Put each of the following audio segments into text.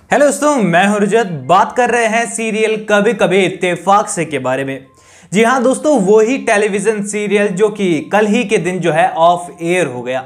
Hello दोस्तों, मैं हूं रजत। बात कर रहे हैं सीरियल कभी कभी इत्तेफाक से के बारे में। जी हां दोस्तों, वो ही टेलीविजन सीरियल जो कि कल ही के दिन जो है ऑफ एयर हो गया।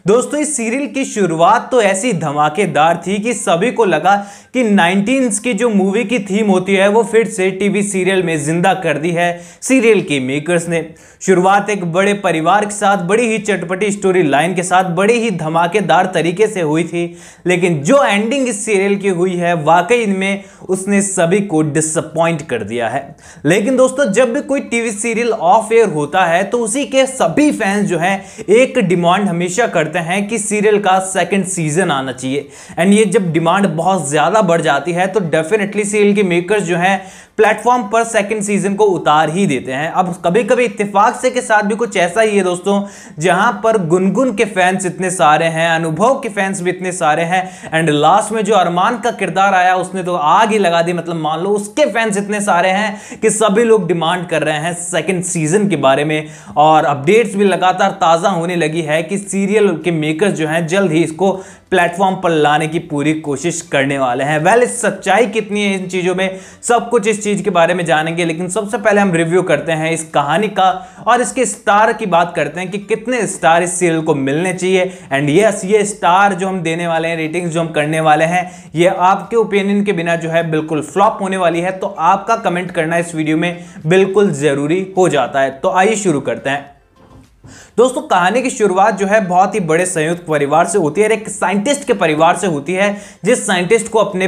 दोस्तों, इस सीरियल की शुरुआत तो ऐसी धमाकेदार थी कि सभी को लगा कि 19s की जो मूवी की थीम होती है वो फिर से टीवी सीरियल में जिंदा कर दी है सीरियल के मेकर्स ने। शुरुआत एक बड़े परिवार के साथ, बड़ी ही चटपटी स्टोरी लाइन के साथ, बड़ी ही धमाकेदार तरीके से हुई थी, लेकिन जो एंडिंग इस सीरियल की हुई है वाकई में उसने सभी को डिसअपॉइंट कर दिया है। लेकिन दोस्तों, जब भी कोई टीवी सीरियल ऑफ एयर होता है तो उसी के सभी फैंस जो हैं एक डिमांड हमेशा करते हैं कि सीरियल का सेकंड सीजन आना चाहिए। एंड ये जब डिमांड बहुत ज्यादा बढ़ जाती है तो डेफिनेटली सीरियल के मेकर्स जो हैं प्लेटफॉर्म पर सेकंड सीजन को उतार ही देते हैं। अब कभी कभी इत्तेफाक से के साथ भी कुछ ऐसा ही है दोस्तों, जहां पर गुनगुन के फैंस इतने सारे हैं, अनुभव के फैंस भी इतने सारे हैं, एंड लास्ट में जो अरमान का किरदार आया उसने तो आग ही लगा दी। मतलब मान लो उसके फैंस इतने सारे हैं कि सभी लोग डिमांड कर रहे हैं सेकंड सीजन के बारे में। और अपडेट्स भी लगातार ताजा होने लगी है कि सीरियल के मेकर्स जो हैं जल्द ही इसको प्लेटफॉर्म पर लाने की पूरी कोशिश करने वाले हैं। वेल, इस सच्चाई कितनी है इन चीजों में, सब कुछ इस चीज के बारे में जानेंगे। लेकिन सबसे पहले हम रिव्यू करते हैं इस कहानी का और इसके स्टार की बात करते हैं कि कितने स्टार इस सीरियल को मिलने चाहिए। एंड यस, ये स्टार जो हम देने वाले हैं, रेटिंग्स जो हम करने वाले हैं, ये आपके ओपिनियन के बिना जो है बिल्कुल फ्लॉप होने वाली है। तो आपका कमेंट करना इस वीडियो में बिल्कुल जरूरी हो जाता है। तो आइए शुरू करते हैं। दोस्तों, कहानी की शुरुआत जो है बहुत ही बड़े संयुक्त परिवार से होती है, एक साइंटिस्ट के परिवार से होती है, जिस साइंटिस्ट को अपने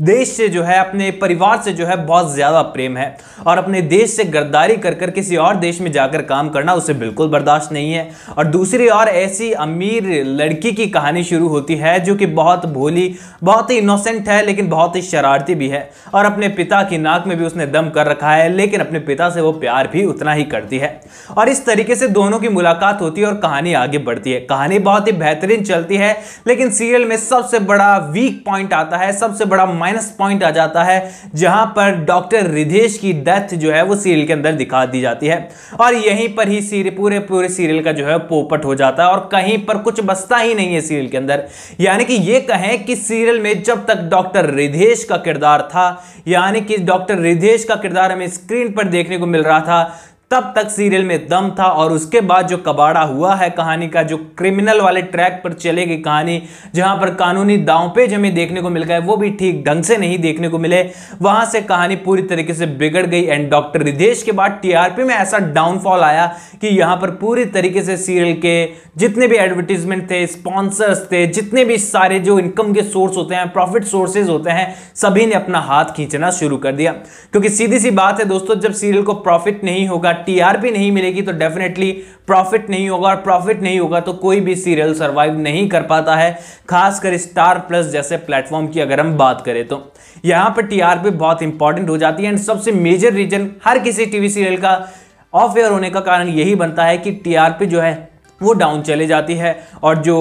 देश से जो है, अपने परिवार से जो है बहुत ज्यादा प्रेम है और अपने देश से गद्दारी कर कर किसी और देश में जाकर काम करना उसे बिल्कुल बर्दाश्त नहीं है। और दूसरी ओर ऐसी अमीर लड़की की कहानी शुरू होती है जो कि बहुत भोली, बहुत ही इनोसेंट है, लेकिन बहुत ही शरारती भी है और अपने पिता की नाक में भी उसने दम कर रखा है, लेकिन अपने पिता से वो प्यार भी उतना ही करती है। और इस तरीके से दोनों की मुलाकात होती है और कहानी आगे बढ़ती है। कहानी बहुत ही बेहतरीन चलती है, लेकिन सीरियल में सबसे बड़ा वीक पॉइंट आता है, सबसे बड़ा माइनस पॉइंट आ जाता है, जहां पर डॉक्टर रिधेश की डेथ जो है वो सीरियल के अंदर दिखा दी जाती है। और यहीं पर ही पूरे सीरियल का जो है पोपट हो जाता है और कहीं पर कुछ बचता ही नहीं है सीरियल के अंदर। यानी कि ये कहें कि सीरियल में जब तक डॉक्टर रिधेश का किरदार था, यानी कि डॉक्टर रिधेश का किरदार हमें स्क्रीन पर देखने को मिल रहा था, तब तक सीरियल में दम था। और उसके बाद जो कबाड़ा हुआ है कहानी का, जो क्रिमिनल वाले ट्रैक पर चलेगी कहानी, जहां पर कानूनी दांवपेच हमें देखने को मिल गए, वो भी ठीक ढंग से नहीं देखने को मिले, वहां से कहानी पूरी तरीके से बिगड़ गई। एंड डॉक्टर रिधेश के बाद टीआरपी में ऐसा डाउनफॉल आया कि यहां पर पूरी तरीके से सीरियल के जितने भी एडवर्टीजमेंट थे, स्पॉन्सर्स थे, जितने भी सारे जो इनकम के सोर्स होते हैं, प्रॉफिट सोर्सेज होते हैं, सभी ने अपना हाथ खींचना शुरू कर दिया। क्योंकि सीधी सी बात है दोस्तों, जब सीरियल को प्रॉफिट नहीं होगा, टीआरपी नहीं मिलेगी, तो डेफिनेटली प्रॉफिट नहीं होगा, और प्रॉफिट नहीं होगा तो कोई भी सीरियल सरवाइव नहीं कर पाता है, खासकर स्टार प्लस जैसे प्लेटफॉर्म की अगर हम बात करें तो यहां पर टीआरपी बहुत इंपॉर्टेंट हो जाती है। एंड सबसे मेजर रीजन हर किसी टीवी सीरियल का ऑफ एयर होने का कारण यही बनता है कि टीआरपी जो है वो डाउन चले जाती है और जो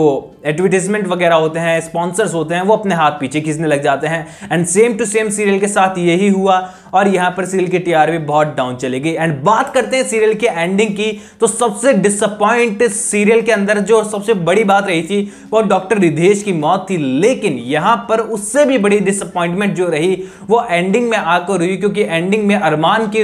एडवर्टीजमेंट वगैरह होते हैं, स्पॉन्सर्स होते हैं, वो अपने हाथ पीछे खींचने लग जाते हैं। And same to same serial के साथ यही हुआ और यहाँ पर सीरियल की टीआरपी बहुत डाउन चलेगी। एंड बात करते हैं सीरियल की एंडिंग की, तो सबसे डिसअपॉइंट सीरियल के अंदर जो सबसे बड़ी बात रही थी वो डॉक्टर रिधेश की मौत थी। लेकिन यहाँ पर उससे भी बड़ी डिसअपॉइंटमेंट जो रही वो एंडिंग में आकर हुई, क्योंकि एंडिंग में अरमान की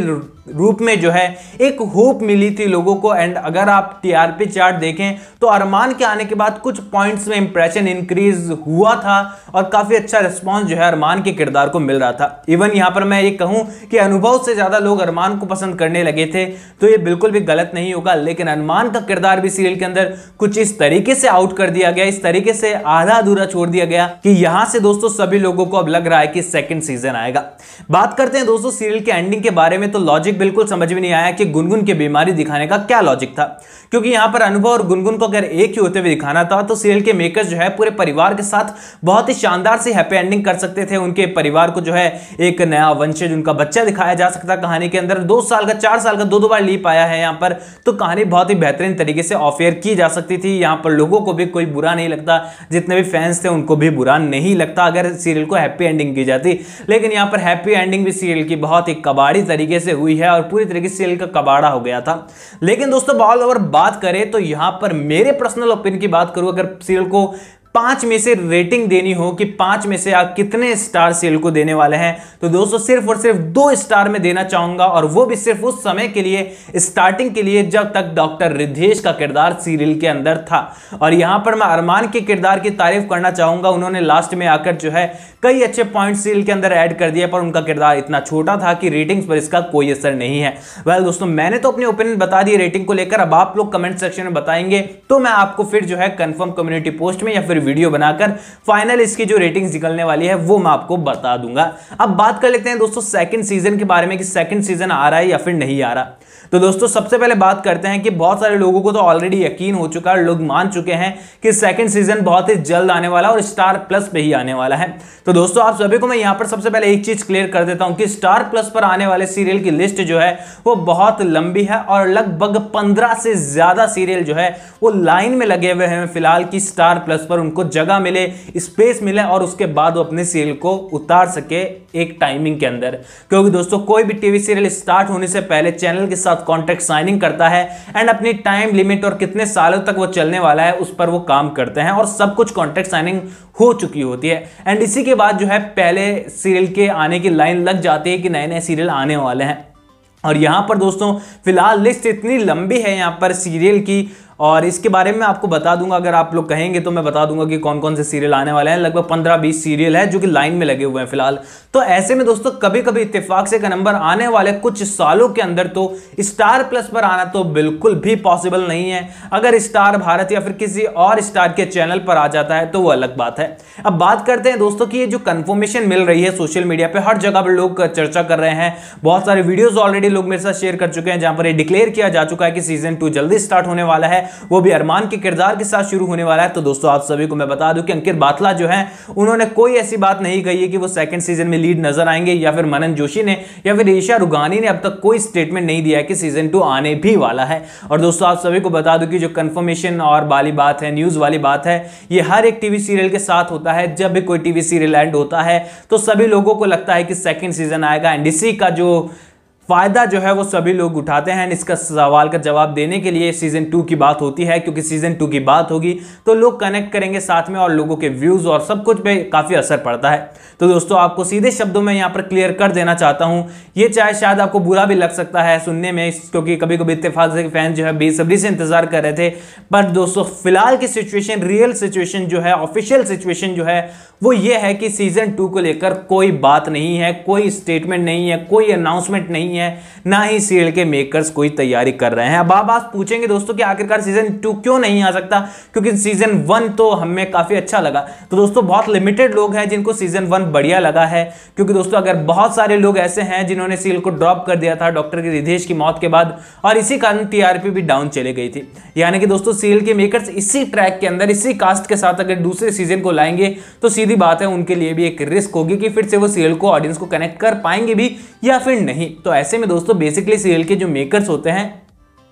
रूप में जो है एक होप मिली थी लोगों को। एंड अगर आप टीआरपी चार्ट देखें तो अरमान के आने के बाद कुछ पॉइंट्स में इंप्रेशन इंक्रीज हुआ था और काफी अच्छा रिस्पांस जो है अरमान के किरदार को मिल रहा था। इवन यहां पर मैं ये कहूं कि अनुभव से ज्यादा लोग अरमान को पसंद करने लगे थे, तो ये बिल्कुल भी गलत नहीं होगा। लेकिन अरमान का किरदार भी सीरियल के अंदर कुछ इस तरीके से आउट कर दिया गया, इस तरीके से आधा अधूरा छोड़ दिया गया कि यहां से दोस्तों सभी लोगों को अब लग रहा है कि सेकंड सीजन आएगा। बात करते हैं दोस्तों सीरियल के एंडिंग के बारे में, तो लॉजिक बिल्कुल समझ में नहीं आया कि गुनगुन की बीमारी दिखाने का क्या लॉजिक था, क्योंकि यहां पर अनुभव और गुनगुन को अगर एक ही होते हुए दिखाना था तो सीरियल के मेकर्स जो है पूरे परिवार के साथ बहुत ही शानदार सी हैप्पी एंडिंग कर सकते थे। उनके परिवार को जो है एक नया वंशज, उनका बच्चा दिखाया जा सकता कहानी के अंदर, 2 साल का 4 साल का दो बार लीप आया है यहां पर, तो कहानी बहुत ही बेहतरीन तरीके से ऑफ एयर की जा सकती थी। यहां पर लोगों को भी कोई बुरा नहीं लगता, जितने भी फैंस थे उनको भी बुरा नहीं लगता अगर सीरियल को हैप्पी एंडिंग की जाती। लेकिन यहां पर हैप्पी एंडिंग भी सीरियल की बहुत ही कबाड़ी तरीके से हुई है और पूरी तरीके से सीरियल का कबाड़ा हो गया था। लेकिन दोस्तों ऑल ओवर बात करें तो यहां पर मेरे पर्सनल ओपिनियन की बात करूं, अगर सीरियल को 5 में से रेटिंग देनी हो कि 5 में से आप कितने स्टार सीरियल को देने वाले हैं, तो दोस्तों सिर्फ और सिर्फ 2 स्टार में देना चाहूंगा, और वो भी सिर्फ उस समय के लिए, स्टार्टिंग के लिए, जब तक डॉक्टर रिद्धेश का किरदार सीरियल के अंदर था। और यहां पर मैं अरमान के किरदार की तारीफ करना चाहूंगा। उन्होंने लास्ट में आकर जो है कई अच्छे पॉइंट सीरियल के अंदर ऐड कर दिए, पर उनका किरदार इतना छोटा था कि रेटिंग्स पर इसका कोई असर नहीं है। वेल दोस्तों, मैंने तो अपनी ओपिनियन बता दी रेटिंग को लेकर। अब आप लोग कमेंट सेक्शन में बताएंगे तो मैं आपको फिर जो है कंफर्म कम्युनिटी पोस्ट में या फिर वीडियो बनाकर फाइनल इसकी जो रेटिंग्स निकलने वाली है वो मैं आपको बता दूंगा। अब बात कर लेते हैं दोस्तों सेकंड सीजन के बारे में कि सेकंड सीजन आ रहा है या फिर नहीं आ रहा। तो दोस्तों सबसे पहले बात करते हैं कि बहुत सारे लोगों को तो ऑलरेडी यकीन हो चुका है, लोग मान चुके हैं कि सेकंड सीजन बहुत ही जल्द आने वाला है और स्टार प्लस पे ही आने वाला है। तो दोस्तों आप सभी को मैं यहां पर सबसे पहले एक चीज क्लियर कर देता हूं कि स्टार प्लस पर आने वाले सीरियल की लिस्ट जो है वो बहुत लंबी है, और लगभग 15 से ज्यादा सीरियल जो है वो लाइन में लगे हुए हैं फिलहाल कि स्टार प्लस पर उनको जगह मिले, स्पेस मिले, और उसके बाद वो अपने सीरियल को उतार सके एक टाइमिंग के अंदर। क्योंकि दोस्तों कोई भी टीवी सीरियल स्टार्ट होने से पहले चैनल के साथ कॉन्ट्रैक्ट साइनिंग करता है एंड अपनी टाइम लिमिट और कितने सालों तक वो चलने वाला है उस पर वो काम करते हैं, और सब कुछ कॉन्ट्रैक्ट साइनिंग हो चुकी होती है। एंड इसी के बाद जो है पहले सीरियल के आने की लाइन लग जाती है कि नए नए सीरियल आने वाले हैं। और यहां पर दोस्तों फिलहाल लिस्ट इतनी लंबी है यहां पर सीरियल की, और इसके बारे में आपको बता दूंगा, अगर आप लोग कहेंगे तो मैं बता दूंगा कि कौन कौन से सीरियल आने वाले हैं। लगभग 15-20 सीरियल है जो कि लाइन में लगे हुए हैं फिलहाल। तो ऐसे में दोस्तों कभी कभी इत्तेफाक से का नंबर आने वाले कुछ सालों के अंदर तो स्टार प्लस पर आना तो बिल्कुल भी पॉसिबल नहीं है। अगर स्टार भारत या फिर किसी और स्टार के चैनल पर आ जाता है तो वो अलग बात है। अब बात करते हैं दोस्तों की ये जो कंफर्मेशन मिल रही है सोशल मीडिया पे, हर जगह पर लोग चर्चा कर रहे हैं, बहुत सारे वीडियोस ऑलरेडी लोग मेरे साथ शेयर कर चुके हैं जहां पर ये डिक्लेयर किया जा चुका है कि सीजन 2 जल्दी स्टार्ट होने वाला है, वो भी अरमान के किरदार के साथ शुरू होने वाला है। तो दोस्तों आप सभी को मैं बता दूं कि अंकित बात्ला जो है उन्होंने कोई ऐसी बात नहीं कही है कि वो सेकंड सीजन में लीड नजर आएंगे, या फिर मनन जोशी ने या फिर ईशा रुगानी ने अब तक कोई स्टेटमेंट नहीं दिया है कि सीजन 2 आने भी वाला है। और दोस्तों आप सभी को बता दूं कि जो कंफर्मेशन और वाली बात है, न्यूज वाली बात है, ये हर एक टीवी सीरियल के साथ होता है। जब भी कोई टीवी सीरियल एंड होता है तो सभी लोगों को लगता है कि सेकंड सीजन आएगा, एंड इसी का जो फायदा जो है वो सभी लोग उठाते हैं। इसका सवाल का जवाब देने के लिए सीजन 2 की बात होती है, क्योंकि सीजन 2 की बात होगी तो लोग कनेक्ट करेंगे साथ में, और लोगों के व्यूज और सब कुछ पे काफी असर पड़ता है। तो दोस्तों आपको सीधे शब्दों में यहाँ पर क्लियर कर देना चाहता हूँ, ये चाहे शायद आपको बुरा भी लग सकता है सुनने में, क्योंकि कभी कभी इत्तेफाक से फैन जो है बेसब्री से इंतजार कर रहे थे, पर दोस्तों फिलहाल की सिचुएशन, रियल सिचुएशन जो है, ऑफिशियल सिचुएशन जो है वो ये है कि सीजन 2 को लेकर कोई बात नहीं है, कोई स्टेटमेंट नहीं है, कोई अनाउंसमेंट नहीं है, ना ही सीरियल के मेकर्स कोई तैयारी कर रहे हैं। अब आप पूछेंगे दोस्तों कि आखिरकार सीजन 2 क्यों नहीं आ सकता, क्योंकि सीजन 1 तो हमें काफी अच्छा लगा। तो दोस्तों बहुत लिमिटेड लोग हैं जिनको सीजन 1 बढ़िया लगा है, क्योंकि दोस्तों अगर बहुत सारे लोग ऐसे हैं जिन्होंने सीरियल को ड्रॉप कर दिया था डॉक्टर रिद्धेश की मौत के बाद, और इसी कारण टीआरपी भी डाउन चले गई थी। यानी कि दोस्तों सीरियल के मेकर्स इसी ट्रैक के अंदर, इसी कास्ट के साथ अगर दूसरे सीजन को लाएंगे तो सीधी बात है उनके लिए भी एक रिस्क होगी कि फिर से वो सीरियल को, ऑडियंस को कनेक्ट कर पाएंगे भी या फिर नहीं। तो ऐसे में दोस्तों बेसिकली सीरियल के जो मेकर्स होते हैं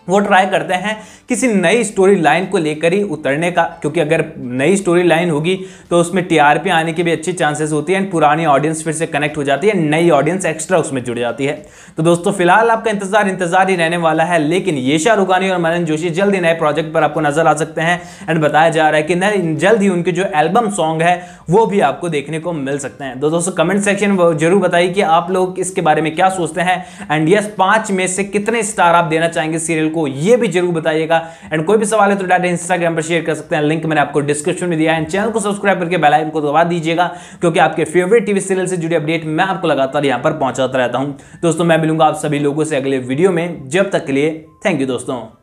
वो ट्राई करते हैं किसी नई स्टोरी लाइन को लेकर ही उतरने का, क्योंकि अगर नई स्टोरी लाइन होगी तो उसमें टीआरपी आने की भी अच्छी चांसेस होती है, एंड पुरानी ऑडियंस फिर से कनेक्ट हो जाती है, नई ऑडियंस एक्स्ट्रा उसमें जुड़ जाती है। तो दोस्तों फिलहाल आपका इंतजार ही रहने वाला है, लेकिन ईशा रुगानी और मनन जोशी जल्द ही नए प्रोजेक्ट पर आपको नजर आ सकते हैं, एंड बताया जा रहा है कि जल्द ही उनके जो एल्बम सॉन्ग है वो भी आपको देखने को मिल सकते हैं। तो दोस्तों कमेंट सेक्शन में जरूर बताइए कि आप लोग इसके बारे में क्या सोचते हैं, एंड यस 5 में से कितने स्टार आप देना चाहेंगे सीरियल को, ये भी जरूर बताइएगा। एंड कोई भी सवाल है तो डायरेक्ट इंस्टाग्राम पर शेयर कर सकते हैं, लिंक मैंने आपको डिस्क्रिप्शन में दिया है। चैनल को सब्सक्राइब करके बेल आइकन को दबा दीजिएगा, क्योंकि आपके फेवरेट टीवी सीरियल से जुड़ी अपडेट मैं आपको लगातार यहां पर पहुंचाता रहता हूं। दोस्तों मैं मिलूंगा आप सभी लोगों से अगले वीडियो में, जब तक के लिए थैंक यू दोस्तों।